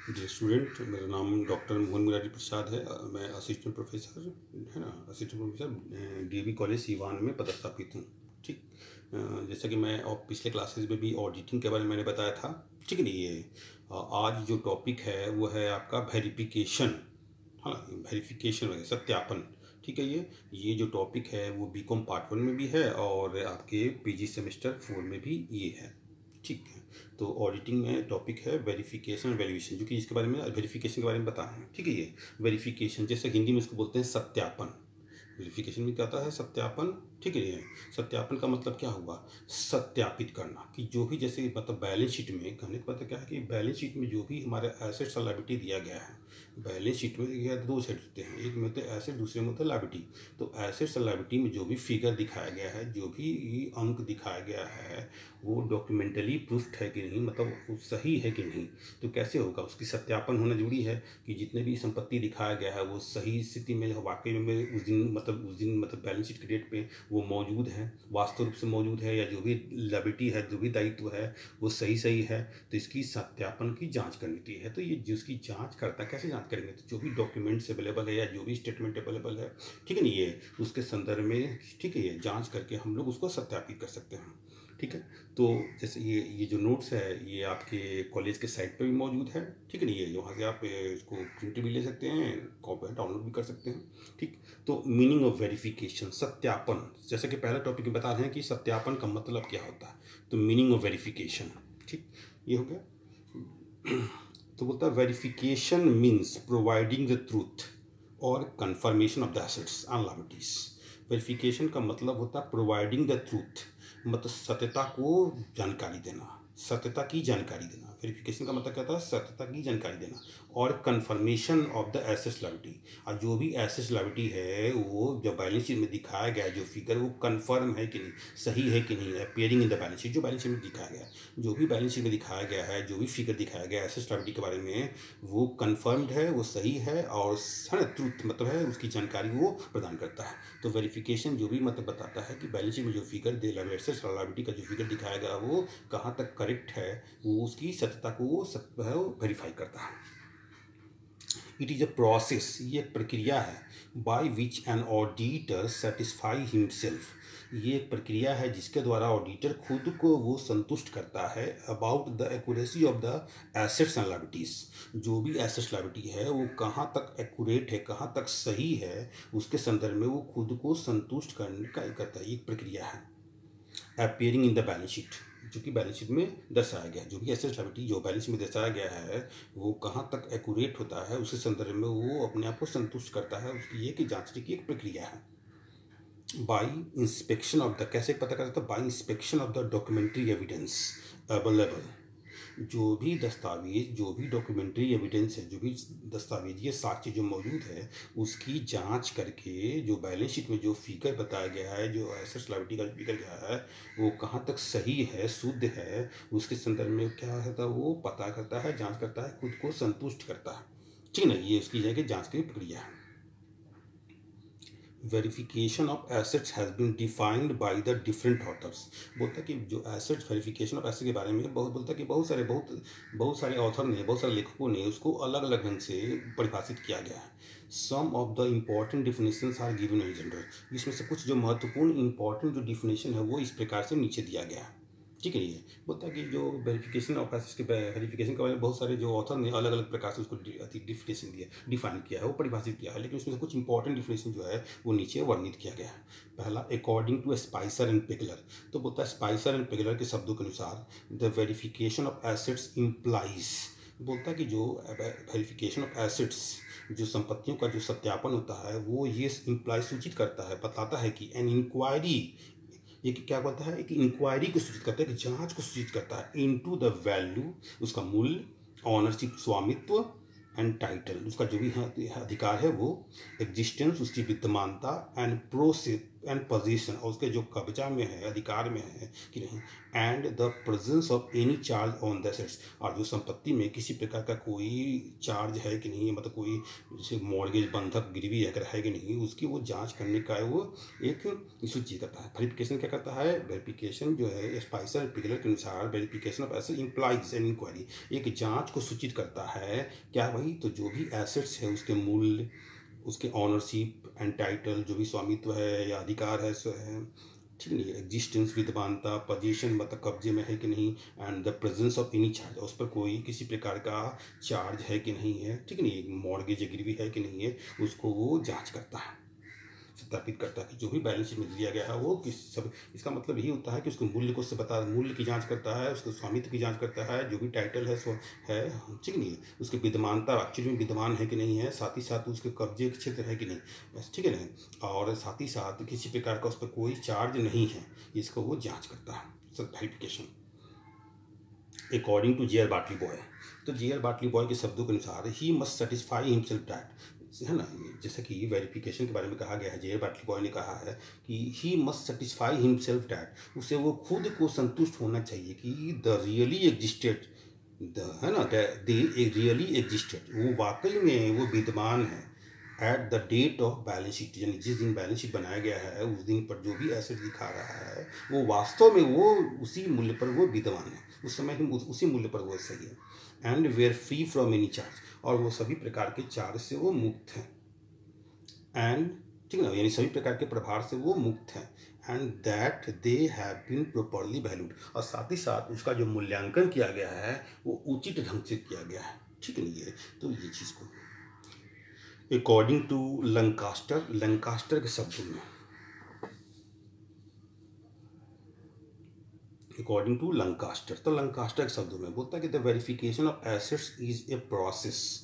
जी student, मेरा नाम doctor Mohan Murari Prasad है। मैं असिस्टेंट प्रोफेसर है ना, assistant professor DAV college Siwan में पदस्थापित हूँ। ठीक। जैसा कि मैं और पिछले क्लासेस में भी ऑडिटिंग के बारे में मैंने बताया था। ठीक है नहीं, ये आज जो टॉपिक है वो है आपका वेरिफिकेशन। हाँ, वेरिफिकेशन है सत्यापन। ठीक है, ये जो टॉपिक है वो बीकॉम पार्ट 1 में भी है और आपके पीजी सेमेस्टर 4 में भी ये है। ठीक है, तो ऑडिटिंग में टॉपिक है वेरिफिकेशन और वैल्यूएशन, जो कि इसके बारे में वेरिफिकेशन के बारे में बताया है। ठीक है, ये वेरिफिकेशन जैसे हिंदी में इसको बोलते हैं सत्यापन। वेरिफिकेशन में क्या होता है? सत्यापन। ठीक है, ये सत्यापन का मतलब क्या हुआ? सत्यापित करना कि जो भी, जैसे मतलब बैलेंस शीट में कहने का मतलब क्या है कि बैलेंस शीट में जो भी हमारे एसेट्स और लायबिलिटी दिया गया है, बैलेंस शीट में देखिए दो साइड होते हैं, एक में होते हैं एसेट, दूसरे में होता है लायबिलिटी। तो एसेट्स और लायबिलिटी में जो भी फिगर दिखाया गया है, जो भी अंक दिखाया गया है, वो डॉक्यूमेंटली प्रूफ्ड है कि नहीं, मतलब वो सही है कि नहीं। तो कैसे होगा? उसकी सत्यापन होना जरूरी है कि जितने भी संपत्ति दिखाया गया है वो सही स्थिति में वाकई में उस दिन मतलब बैलेंस शीट के डेट पे वो मौजूद है, वास्तव रूप से मौजूद है, या जो भी लायबिलिटी है, जो भी दायित्व है वो सही सही है। तो इसकी सत्यापन की जांच करनी है। तो ये जिसकी जांच करता है, कैसे जांच करेंगे? तो जो भी डॉक्यूमेंट्स अवेलेबल है या जो भी स्टेटमेंट अवेलेबल है, ठीक है नहीं, ये उसके संदर्भ में, ठीक है, ये जांच करके हम लोग उसको सत्यापित कर सकते हैं। ठीक है, तो जैसे ये जो नोट्स है ये आपके कॉलेज के साइट पर भी मौजूद है। ठीक है नहीं, ये वहाँ से आप इसको प्रिंट भी ले सकते हैं, कॉपी डाउनलोड भी कर सकते हैं। ठीक। तो मीनिंग ऑफ वेरिफिकेशन, सत्यापन, जैसे कि पहला टॉपिक में बता रहे हैं कि सत्यापन का मतलब क्या होता है। तो मीनिंग ऑफ वेरिफिकेशन, ठीक, ये हो गया। तो बोलता है verification means providing the truth और confirmation of the assets and liabilities. Verification का मतलब होता है प्रोवाइडिंग द ट्रूथ, मतलब सत्यता को जानकारी देना, सत्यता की जानकारी देना। वेरिफिकेशन का मतलब क्या होता है? सत्यता की जानकारी देना। और confirmation of the assets liability, और जो भी एसेट्स लायबिलिटी है वो जो बैलेंस शीट में दिखाया गया है, जो फिगर वो कंफर्म है कि नहीं, सही है कि नहीं, appearing in the balance sheet, जो बैलेंस शीट में दिखाया गया है, जो भी बैलेंस शीट में दिखाया गया है, जो भी फिगर दिखाया गया है एसेट्स लायबिलिटी के बारे में, वो कंफर्म्ड है, वो सही है, और है ना, ट्रूथ मतलब है उसकी जानकारी वो प्रदान करता है। तो वेरिफिकेशन जो भी मतलब बताता है कि बैलेंस शीट में जो फिगर दे एसेट्स और लायबिलिटी का जो फिगर दिखाया गया वो कहाँ तक करेक्ट है, वो उसकी सत्यता को वो वेरीफाई करता है। इट इज़ अ प्रोसेस, ये एक प्रक्रिया है, by which an auditor satisfy himself, ये एक प्रक्रिया है जिसके द्वारा ऑडिटर खुद को वो संतुष्ट करता है about the accuracy of the assets and liabilities. जो भी एसेट्स लायबिलिटी है वो कहाँ तक एक्यूरेट है, कहाँ तक सही है, उसके संदर्भ में वो खुद को संतुष्ट करने का करता है। एक प्रक्रिया है appearing in the balance sheet, जो कि बैलेंस शीट में दर्शाया गया है। जो भी एसेट्स लायबिलिटी जो बैलेंस शीट में दर्शाया गया है वो कहाँ तक एक्यूरेट होता है, उसके संदर्भ में वो अपने आप को संतुष्ट करता है। उसकी ये कि जांचने की एक प्रक्रिया है। बाई इंस्पेक्शन ऑफ द, कैसे पता करता है? By inspection of the documentary evidence available, जो भी दस्तावेज, जो भी डॉक्यूमेंट्री एविडेंस है, जो भी दस्तावेजीय साक्ष्य जो मौजूद है, उसकी जांच करके जो बैलेंस शीट में जो फिगर बताया गया है, जो एसेट्स लायबिलिटी का फिगर गया है, वो कहाँ तक सही है, शुद्ध है, उसके संदर्भ में क्या होता है? वो पता करता है, जांच करता है, खुद को संतुष्ट करता है। ठीक है ना, ये उसकी जाके जांच की प्रक्रिया है। Verification of assets has been defined by the different authors. बोलता है कि जो एसेट्स, वेरिफिकेशन ऑफ एसेट के बारे में बहुत बोलता है कि बहुत सारे ऑथर ने, बहुत सारे लेखकों ने उसको अलग अलग ढंग से परिभाषित किया गया है। Some of the important definitions are given in general, इसमें से कुछ जो महत्वपूर्ण इंपॉर्टेंट जो डिफिनेशन है वो इस प्रकार से नीचे दिया गया है। ठीक है, ये बोलता है कि जो वेरिफिकेशन ऑफ एसेट्स के वेरिफिकेशन के बारे में बहुत सारे जो ऑथर ने अलग अलग प्रकार से उसको डिफिनेशन दिया, डिफाइन किया है, वो परिभाषित किया है, लेकिन उसमें से कुछ इंपॉर्टेंट डिफिनेशन जो है वो नीचे वर्णित किया गया है। पहला, according to Spicer and Pegler. तो बोलता है स्पाइसर एंड पेगलर के शब्दों के अनुसार the verification of assets implies, बोलता है कि जो वेरिफिकेशन ऑफ एसेट्स, जो संपत्तियों का जो सत्यापन होता है, वो ये इम्प्लाई सूचित करता है, बताता है कि एन इंक्वायरी, ये क्या कहता है? एक इंक्वायरी को सूचित करता है, कि जांच को सूचित करता है, इनटू द वैल्यू, उसका मूल्य, ऑनरशिप स्वामित्व, एंड टाइटल, उसका जो भी अधिकार है वो, एग्जिस्टेंस उसकी विद्यमानता, एंड एंड पोजीशन, और उसके जो कब्जा में है, अधिकार में है कि नहीं, and the presence of any charge on the assets, और जो संपत्ति में किसी प्रकार का कोई चार्ज है कि नहीं, मतलब कोई जैसे मॉर्गेज, बंधक, गिरवी अगर है कि नहीं, उसकी वो जांच करने का वो एक सूची करता है। वेरिफिकेशन क्या करता है? वेरिफिकेशन जो है स्पाइसर पिगलर के अनुसार verification of asset implies an inquiry, एक जांच को सूचित करता है। क्या भाई? तो जो भी एसेट्स है उसके मूल्य, उसके ऑनरशिप एंड टाइटल, जो भी स्वामित्व है या अधिकार है सो है, ठीक नहीं, एग्जिस्टेंस, विद्यमानता, पोजीशन मतलब कब्जे में है कि नहीं, and the presence of any charge, उस पर कोई किसी प्रकार का चार्ज है कि नहीं है, ठीक नहीं, मॉर्गेज गिरवी है कि नहीं है, उसको वो जांच करता है, सत्यापित करता है कि जो भी बैलेंस शीट में दिया गया है वो किस सब, इसका मतलब यही होता है कि उसके मूल्य को से बता, मूल्य की जांच करता है, उसके स्वामित्व की जांच करता है, जो भी टाइटल है सो है, ठीक नहीं है, उसकी विद्यमानता एक्चुअली में विद्यमान है कि नहीं है, साथ ही साथ उसके कब्जे के क्षेत्र है कि नहीं, बस ठीक है ना, और साथ ही साथ किसी प्रकार का उस पर कोई चार्ज नहीं है, इसको वो जाँच करता है, verification. According to J R Batliboi, तो जे आर बाटली बॉय के शब्दों के अनुसार he must satisfy himself that, है ना, जैसे कि वेरिफिकेशन के बारे में कहा गया है, जे आर बाटली बॉय ने कहा है कि ही मस्ट सेटिस्फाई हिमसेल्फ दैट, उसे वो खुद को संतुष्ट होना चाहिए कि द रियली एग्जिस्टेड, द, है ना, दे रियली एग्जिस्टेड, वो वाकई में वो विद्यमान है, at the date of balance sheet, यानी जिस दिन बैलेंस शीट बनाया गया है उस दिन पर जो भी एसेट दिखा रहा है वो वास्तव में वो उसी मूल्य पर वो विद्यमान है, उस समय ही उसी मूल्य पर वो सही है, and were free from any charge, और वो सभी प्रकार के चार्ज से वो मुक्त है, एंड ठीक है ना, यानी सभी प्रकार के प्रभार से वो मुक्त है, and that they have been properly valued, और साथ ही साथ उसका जो मूल्यांकन किया गया है वो उचित ढंग से किया गया है, ठीक नहीं है, तो ये चीज़ को अकॉर्डिंग टू लंकास्टर, लंकास्टर के शब्दों में, अकॉर्डिंग टू लंकास्टर, तो लंकास्टर के शब्दों में बोलता है कि the verification of assets is a process,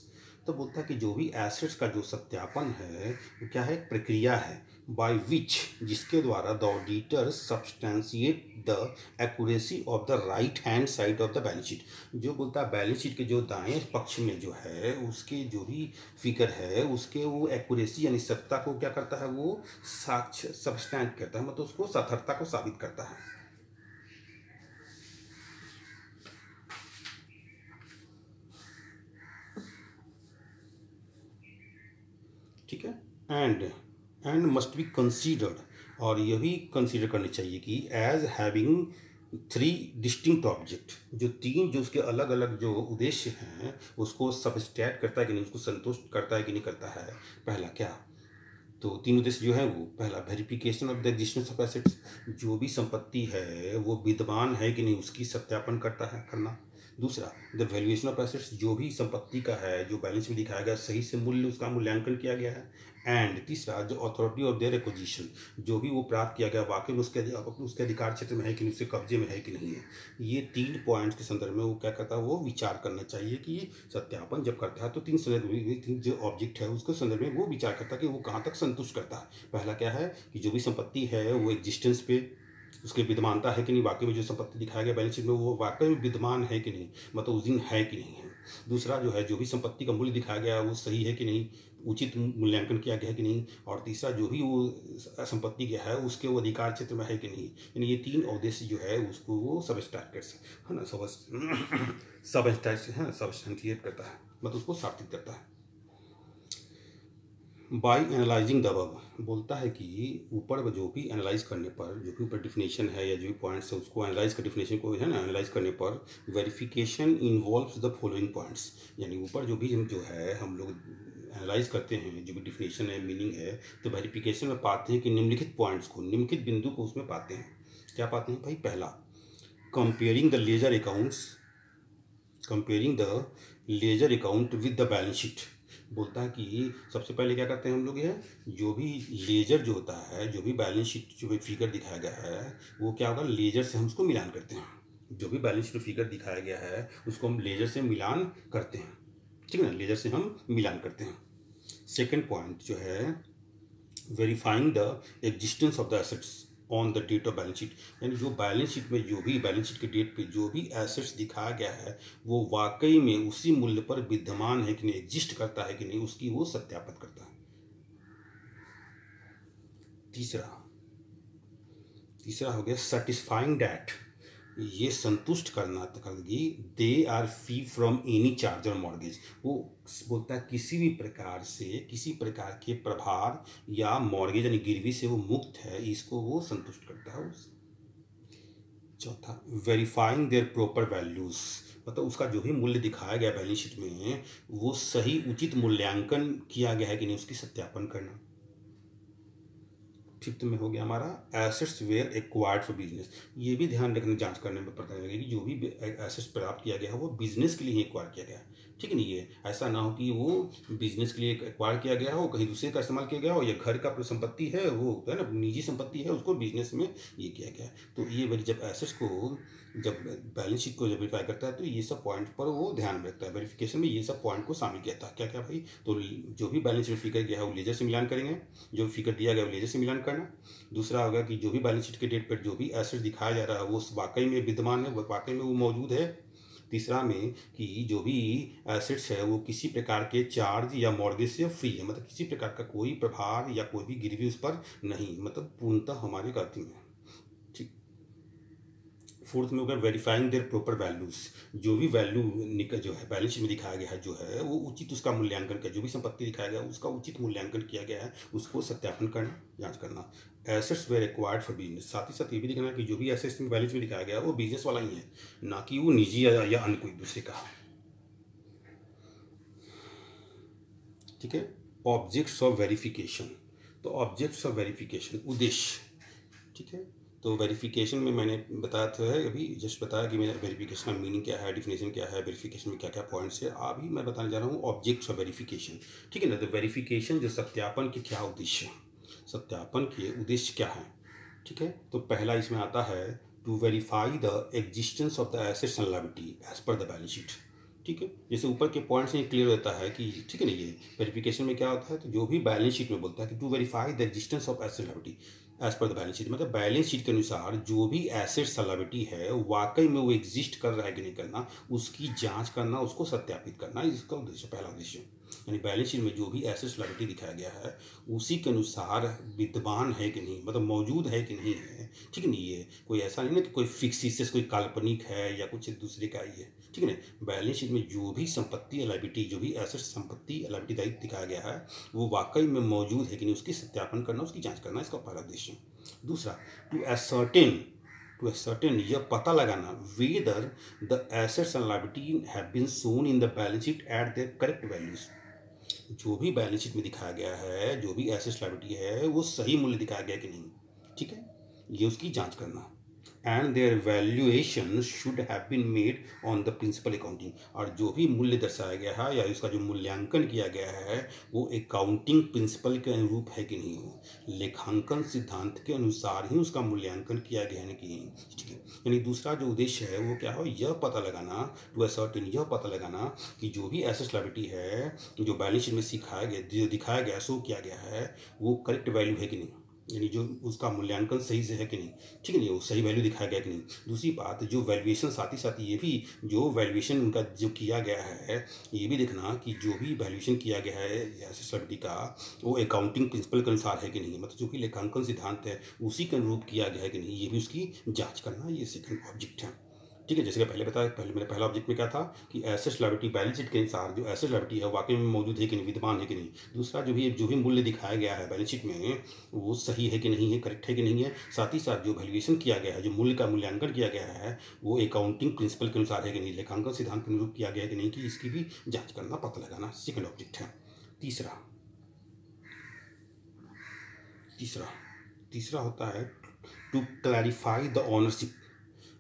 तो बोलता है कि जो भी एसेट्स का जो सत्यापन है वो क्या है, प्रक्रिया है, बाय विच, जिसके द्वारा the auditor substantiate the accuracy of the right hand side of the balance sheet, जो बोलता है बैलेंस शीट के जो दाएं पक्ष में जो है उसके जो भी फिगर है उसके वो एक्यूरेसी यानी सत्यता को क्या करता है, वो साक्ष्य सब्सटैंट करता है, मतलब उसको सार्थकता को साबित करता है, ठीक है, एंड मस्ट बी कंसीडर्ड, और यह भी कंसीडर करनी चाहिए कि as having three distinct object, जो तीन जो उसके अलग अलग जो उद्देश्य हैं उसको सब्सटैट करता है कि नहीं, उसको संतुष्ट करता है कि नहीं करता है। पहला क्या, तो तीन उद्देश्य जो है वो, पहला verification of the existence of assets, जो भी संपत्ति है वो विद्यमान है कि नहीं उसकी सत्यापन करता है करना। दूसरा द वैल्यूएशन ऑफ एसेट्स, जो भी संपत्ति का है जो बैलेंस में दिखाया गया सही से मूल्य उसका मूल्यांकन किया गया है। एंड तीसरा जो अथॉरिटी ऑफ देयर एक्विजिशन, जो भी वो प्राप्त किया गया वाकई में उसके अधिकार क्षेत्र में है कि नहीं, उसके कब्जे में है कि नहीं है। ये तीन पॉइंट्स के संदर्भ में वो क्या करता है, वो विचार करना चाहिए कि सत्यापन जब करता है तो तीन जो ऑब्जेक्ट है उसके संदर्भ में वो विचार करता है कि वो कहाँ तक संतुष्ट करता है। पहला क्या है कि जो भी संपत्ति है वो एग्जिस्टेंस पे उसकी विद्यमानता है कि नहीं, वाकई में जो संपत्ति दिखाया गया बैलेंस शीट में वो वाकई में विद्यमान है कि नहीं, मतलब उस दिन है कि नहीं है। दूसरा जो है जो भी संपत्ति का मूल्य दिखाया गया वो सही है कि नहीं, उचित मूल्यांकन किया गया है कि नहीं। और तीसरा जो भी वो संपत्ति क्या है उसके वो अधिकार क्षेत्र में है कि नहीं। यानी ये तीन उद्देश्य जो है उसको वो सबस्टैंड है ना, सबस्टैंटिएट करता है, मतलब उसको साबित करता है। बाई एनालाइजिंग द अबव, बोलता है कि ऊपर जो भी एनालाइज करने पर, जो भी ऊपर डिफिनेशन है या जो भी पॉइंट्स है उसको एनालाइज कर, डिफिनेशन को है ना एनालाइज करने पर verification involves the following points, यानी ऊपर जो भी हम जो है हम लोग एनालाइज करते हैं जो भी डिफिनेशन है मीनिंग है, तो वेरिफिकेशन में पाते हैं कि निम्नलिखित पॉइंट्स को, निम्नलिखित बिंदु को उसमें पाते हैं। क्या पाते हैं भाई? पहला comparing the ledger accounts, comparing the ledger account with the balance sheet, बोलता है कि सबसे पहले क्या करते हैं हम लोग, ये जो भी लेजर जो होता है, जो भी बैलेंस शीट जो भी फिगर दिखाया गया है वो क्या होगा, लेजर से हम उसको मिलान करते हैं। जो भी बैलेंस शीट फिगर दिखाया गया है उसको हम लेजर से मिलान करते हैं, ठीक है ना, लेजर से हम मिलान करते हैं। सेकेंड पॉइंट जो है verifying the existence of the assets on the date of balance sheet, यानी जो बैलेंस शीट में जो भी बैलेंस शीट के डेट पे जो भी एसेट्स दिखाया गया है वो वाकई में उसी मूल्य पर विद्यमान है कि नहीं, एग्जिस्ट करता है कि नहीं, उसकी वो सत्यापित करता है। तीसरा तीसरा हो गया सेटिस्फाइंग डैट, ये संतुष्ट करना करेगी they are free from any charge और मॉर्गेज। वो बोलता है किसी भी प्रकार से, किसी प्रकार के प्रभार या मॉर्गेज यानी गिरवी से वो मुक्त है, इसको वो संतुष्ट करता है। चौथा, वेरीफाइंग देयर प्रॉपर वैल्यूज, मतलब उसका जो भी मूल्य दिखाया गया बैलेंस शीट में वो सही उचित मूल्यांकन किया गया है कि नहीं, उसकी सत्यापन करना। फिफ्थ में हो गया हमारा assets were acquired for business, ये भी ध्यान रखने जांच करने में पता लगेगा कि जो भी एसेट्स प्राप्त किया गया है वो बिजनेस के लिए ही एक्वायर किया गया है, ठीक है नहीं। ये ऐसा ना हो कि वो बिजनेस के लिए एक्वायर किया गया हो, कहीं दूसरे का इस्तेमाल किया गया हो, या घर का संपत्ति है वो है ना निजी संपत्ति है उसको बिजनेस में ये किया गया है। तो ये जब एसेट्स को जब बैलेंस शीट को जब वेरीफाई करता है तो ये सब पॉइंट पर वो ध्यान में रखता है। वेरिफिकेशन में ये सब पॉइंट को शामिल किया था, क्या क्या भाई, तो जो भी बैलेंस शीट फिगर गया है वो लेजर से मिलान करेंगे, जो फिगर दिया गया वो लेजर से मिलान करना। दूसरा होगा कि जो भी बैलेंस शीट के डेट पर जो भी एसेट दिखाया जा रहा है वो वाकई में विद्यमान है, वाकई में वो मौजूद है। तीसरा में कि जो भी एसेट्स है वो किसी प्रकार के चार्ज या मॉर्गेज से फ्री है, मतलब किसी प्रकार का कोई प्रभार या कोई भी गिरवी उस पर नहीं, मतलब पूर्णतः हमारे खाते में। ठीक। फोर्थ में हो गया वेरीफाइंग देयर प्रॉपर वैल्यूज, जो भी वैल्यू जो है बैलेंस शीट में दिखाया गया है जो है वो उचित उसका मूल्यांकन किया, जो भी संपत्ति दिखाया गया उसका उचित मूल्यांकन किया गया है, उसको सत्यापन करना, जांच करना। Assets were acquired for business, साथ ही साथ ये भी देखना कि जो भी एसेट्स में बैलेंस में दिखाया गया है वो बिजनेस वाला ही है, ना कि वो निजी या अन्य कोई दूसरे का। ठीक है। ऑब्जेक्ट्स ऑफ वेरिफिकेशन, तो ऑब्जेक्ट्स ऑफ वेरिफिकेशन उद्देश्य, ठीक है। तो वेरिफिकेशन में मैंने बताया था अभी जस्ट बताया कि मेरा वेरिफिकेशन का मीनिंग क्या है, डिफिनेशन क्या है, वेरिफिकेशन में क्या क्या पॉइंट्स है। अभी मैं बताने जा रहा हूँ ऑब्जेक्ट्स ऑफ वेरिफिकेशन, ठीक है ना। तो वेरिफिकेशन जो सत्यापन के क्या उद्देश्य है, सत्यापन के उद्देश्य क्या है, ठीक है। तो पहला इसमें आता है to verify the existence of the assets and liability as per the balance sheet, ठीक है। जैसे ऊपर के पॉइंट्स में क्लियर होता है कि ठीक है ना, ये वेरिफिकेशन में क्या होता है, तो जो भी बैलेंस शीट में बोलता है कि to verify the existence of asset liability as per the balance sheet, मतलब बैलेंस शीट के अनुसार जो भी एसेट्स लायबिलिटी है वाकई में वो एग्जिस्ट कर रहा है कि नहीं करना, उसकी जांच करना, उसको सत्यापित करना, इसका उद्देश्य, पहला उद्देश्य। यानी बैलेंस शीट में जो भी एसेट्स लायबिलिटी दिखाया गया है उसी के अनुसार विद्यमान है कि नहीं, मतलब मौजूद है कि नहीं है, ठीक है नहीं। ये कोई ऐसा नहीं ना कि कोई फिक्सिस कोई काल्पनिक है या कुछ दूसरे का ही है, ठीक है ना। बैलेंस शीट में जो भी संपत्ति लायबिलिटी, जो भी एसेट संपत्ति लायबिलिटी दायित्व दिखाया गया है वो वाकई में मौजूद है कि नहीं, उसकी सत्यापन करना, उसकी जांच करना, इसका पहला उद्देश्य। दूसरा, टू एसर्टेन यह पता लगाना whether the assets and liability have been shown in the balance sheet at their correct values, जो भी बैलेंस शीट में दिखाया गया है, जो भी एसेट्स लायबिलिटी है वो सही मूल्य दिखाया गया कि नहीं, ठीक है, ये उसकी जांच करना। And their valuation should have been made on the principle accounting, और जो भी मूल्य दर्शाया गया है या उसका जो मूल्यांकन किया गया है वो अकाउंटिंग प्रिंसिपल के अनुरूप है कि नहीं, हो लेखांकन सिद्धांत के अनुसार ही उसका मूल्यांकन किया गया है कि नहीं, ठीक है। यानी दूसरा जो उद्देश्य है वो क्या हो, यह पता लगाना, टू असर्टेन यह पता लगाना कि जो भी एसेट्स लायबिलिटी है जो बैलेंस शीट में सिखाया गया, जो दिखाया गया, शो किया गया है वो करेक्ट वैल्यू है कि नहीं, यानी जो उसका मूल्यांकन सही से है कि नहीं, ठीक है नहीं, वो सही वैल्यू दिखाया गया कि नहीं। दूसरी बात, जो वैल्यूएशन, साथ ही साथ ये भी जो वैल्यूएशन उनका जो किया गया है ये भी देखना कि जो भी वैल्यूएशन किया गया है एसेट्स लायबिलिटी का वो अकाउंटिंग प्रिंसिपल के अनुसार है कि नहीं, मतलब जो भी लेखांकन सिद्धांत है उसी के अनुरूप किया गया है कि नहीं, ये भी उसकी जाँच करना, ये सेकंड ऑब्जेक्ट है, ठीक है। जैसे कि पहले बताया, पहले मेरा पहला ऑब्जेक्ट में क्या था कि एसेट्स लायबिलिटी बैलेंस शीट के अनुसार जो एसेट्स लायबिलिटी है वाकई में मौजूद है कि नहीं, विद्यमान है कि नहीं। दूसरा, जो भी मूल्य दिखाया गया है बैलेंस शीट में वो सही है कि नहीं है, करेक्ट है कि नहीं है। साथ ही साथ जो वैल्यूएशन किया गया है, जो मूल्य का मूल्यांकन किया गया है वो अकाउंटिंग प्रिंसिपल के अनुसार है कि नहीं, लेखांकन सिद्धांत के अनुरूप किया गया है कि नहीं, कि इसकी भी जाँच करना, पता लगाना, सेकेंड ऑब्जेक्ट है। तीसरा तीसरा तीसरा होता है टू क्लैरिफाई द ऑनरशिप,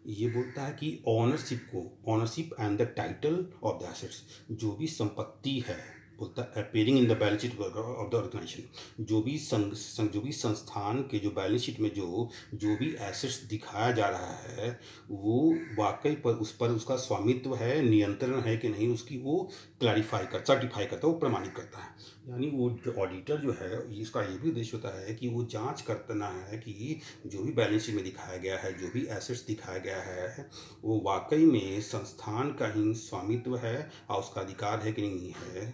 ये बोलता है कि ownership and the title of the assets, जो भी संपत्ति है, बोलता है appearing in the balance sheet of the organisation, जो भी संस्थान के जो बैलेंस शीट में जो भी एसेट्स दिखाया जा रहा है वो वाकई पर उस पर उसका स्वामित्व है, नियंत्रण है कि नहीं, उसकी वो सर्टिफाई करता है, वो प्रमाणित करता है। यानी वो जो ऑडिटर जो है इसका ये भी उद्देश्य होता है कि वो जांच करना है कि जो भी बैलेंस शीट में दिखाया गया है, जो भी एसेट्स दिखाया गया है वो वाकई में संस्थान का ही स्वामित्व है और उसका अधिकार है कि नहीं है,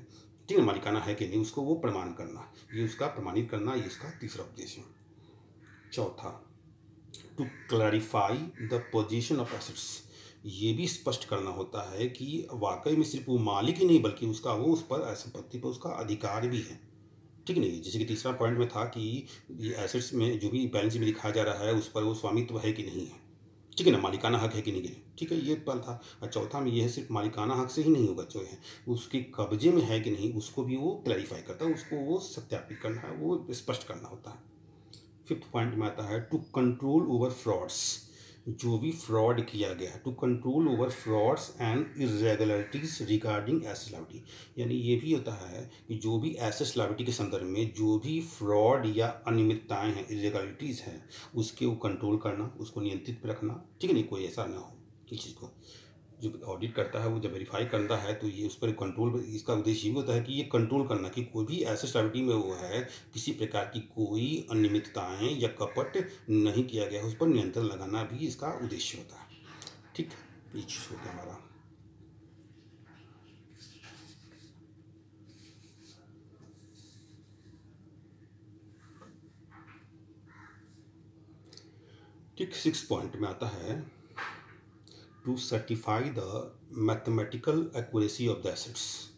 ठीक है, मालिकाना है कि नहीं, उसको वो प्रमाण करना, ये उसका प्रमाणित करना, ये इसका तीसरा उद्देश्य है। चौथा, to clarify the position of assets, ये भी स्पष्ट करना होता है कि वाकई में सिर्फ वो मालिक ही नहीं बल्कि उसका वो उस पर संपत्ति पर उसका अधिकार भी है। ठीक नहीं, जैसे कि तीसरा पॉइंट में था कि ये एसेट्स में जो भी बैलेंस में दिखाया जा रहा है उस पर वो स्वामित्व है कि नहीं है, ठीक है ना, मालिकाना हक है कि नहीं है, ठीक है, ये पल था। और चौथा में ये है सिर्फ मालिकाना हक से ही नहीं होगा, जो है उसके कब्जे में है कि नहीं उसको भी वो क्लैरिफाई करता है, उसको वो सत्यापित करना है, वो स्पष्ट करना होता है। फिफ्थ पॉइंट में आता है टू कंट्रोल ओवर फ्रॉड्स, जो भी फ्रॉड किया गया है, to control over frauds and irregularities regarding asset liability, यानी ये भी होता है कि जो भी एसेट लायबिलिटी के संदर्भ में जो भी फ्रॉड या अनियमितताएं हैं, इरेगुलरिटीज हैं, उसके वो कंट्रोल करना, उसको नियंत्रित पे रखना, ठीक है, नहीं कोई ऐसा ना हो किसी चीज़ को। जो ऑडिट करता है वो जब वेरीफाई करता है तो ये उस पर कंट्रोल, इसका उद्देश्य ये होता है कि ये कंट्रोल करना कि कोई भी एसेट लायबिलिटी में वो है किसी प्रकार की कोई अनियमितताएं या कपट नहीं किया गया है, उस पर नियंत्रण लगाना भी इसका उद्देश्य होता है। ठीक है, ये चीज़ होता है हमारा। ठीक, 6 पॉइंट में आता है to certify the mathematical accuracy of the assets,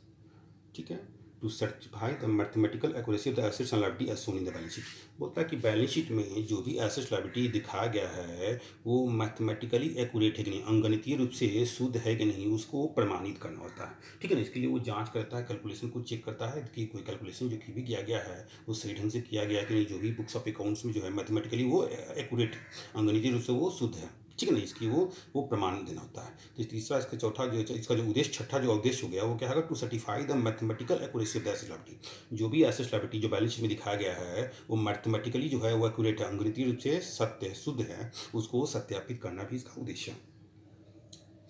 ठीक है, to certify the mathematical accuracy of the assets and liability as shown in the balance sheet. बोलता है कि बैलेंस शीट में जो भी एसेट्स लायबिलिटी दिखाया गया है वो मैथमेटिकली एक्यूरेट है कि नहीं, अंगणितीय रूप से शुद्ध है कि नहीं, उसको प्रमाणित करना होता है। ठीक है ना, इसके लिए वो जांच करता है, कैलकुलेशन को चेक करता है कि कोई कैलकुलेशन जो कि भी किया गया है वो सही ढंग से किया गया है कि नहीं, जो भी बुक्स ऑफ अकाउंट्स में जो है मैथमेटिकली वो एक्यूरेट, अंगणितीय रूप से वो शुद्ध है, ठीक है ना, इसकी वो प्रमाण देना होता है। तो तीसरा, इसका चौथा जो इसका जो उद्देश्य, छठा जो उद्देश्य हो गया वो क्या है, to certify the mathematical accuracy of the asset liability, जो भी एसेट लायबिलिटी जो बैलेंस शीट में दिखाया गया है वो मैथमेटिकली जो है वो एक्यूरेट है, अंगणितीय रूप से सत्य है, शुद्ध है, उसको सत्यापित करना भी इसका उद्देश्य है।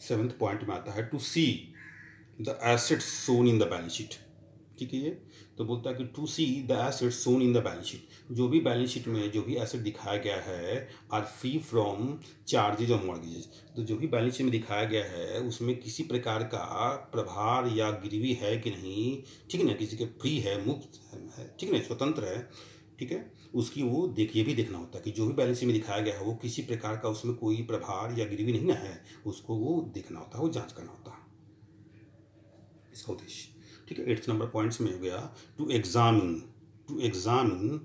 7th पॉइंट में आता है to see the assets shown in the balance sheet, ठीक है, ये तो बोलता है कि to see the asset shown in the balance sheet, जो भी बैलेंस शीट में जो भी एसेट दिखाया गया है आर फ्री फ्रॉम चार्जेज और मॉर्गेजेस, तो जो भी बैलेंस शीट में दिखाया गया है उसमें किसी प्रकार का प्रभार या गिरवी है कि नहीं, ठीक है ना, किसी के फ्री है, मुक्त है, ठीक है ना, स्वतंत्र है, ठीक है, उसकी वो देखिए भी देखना होता है कि जो भी बैलेंस शीट में दिखाया गया है वो किसी प्रकार का उसमें कोई प्रभार या गिरवी नहीं ना है, उसको वो देखना होता है, वो जाँच करना होता है, इसका उद्देश्य। ठीक है, 8th नंबर पॉइंट्स में हो गया to examine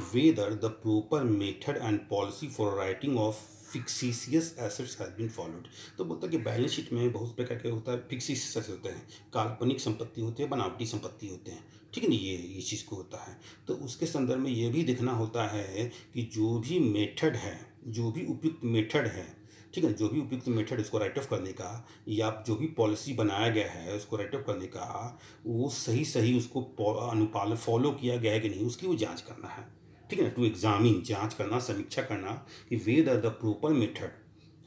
whether the proper method and policy for writing of fictitious assets has been followed. तो बोलता है कि बैलेंस शीट में बहुत प्रकार के होता है, फिक्सिशियस एसेट्स होते हैं, काल्पनिक संपत्ति होती है, बनावटी संपत्ति होते हैं, ठीक है ना, ये चीज़ को होता है। तो उसके संदर्भ में ये भी देखना होता है कि जो भी मेथड है, जो भी उपयुक्त मेथड है, ठीक है, जो भी उपयुक्त मेथड उसको राइट ऑफ करने का या जो भी पॉलिसी बनाया गया है उसको राइट ऑफ करने का, वो सही उसको अनुपालन फॉलो किया गया है कि नहीं, उसकी वो जांच करना है, ठीक है ना, टू एग्जामिन, जांच करना, समीक्षा करना कि वेदर द प्रॉपर मेथड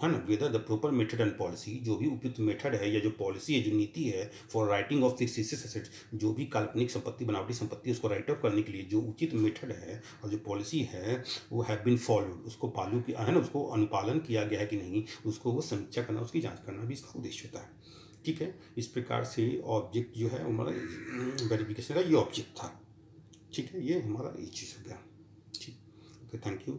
है ना, weather the proper method and policy, जो भी उपयुक्त मेथड है या जो पॉलिसी है, जो नीति है for writing of fictitious assets, जो भी काल्पनिक संपत्ति, बनावटी संपत्ति, उसको राइट ऑफ करने के लिए जो उचित मेथड है और जो पॉलिसी है वो हैव बीन फॉलोड, उसको फॉलो किया है ना, उसको अनुपालन किया गया है कि नहीं, उसको वो समीक्षा करना, उसकी जाँच करना भी इसका उद्देश्य होता है। ठीक है, इस प्रकार से ऑब्जेक्ट जो है हमारा वेरिफिकेशन का ये ऑब्जेक्ट था। ठीक है, ये हमारा ये चीज़ हो गया। ठीक, ओके, थैंक यू।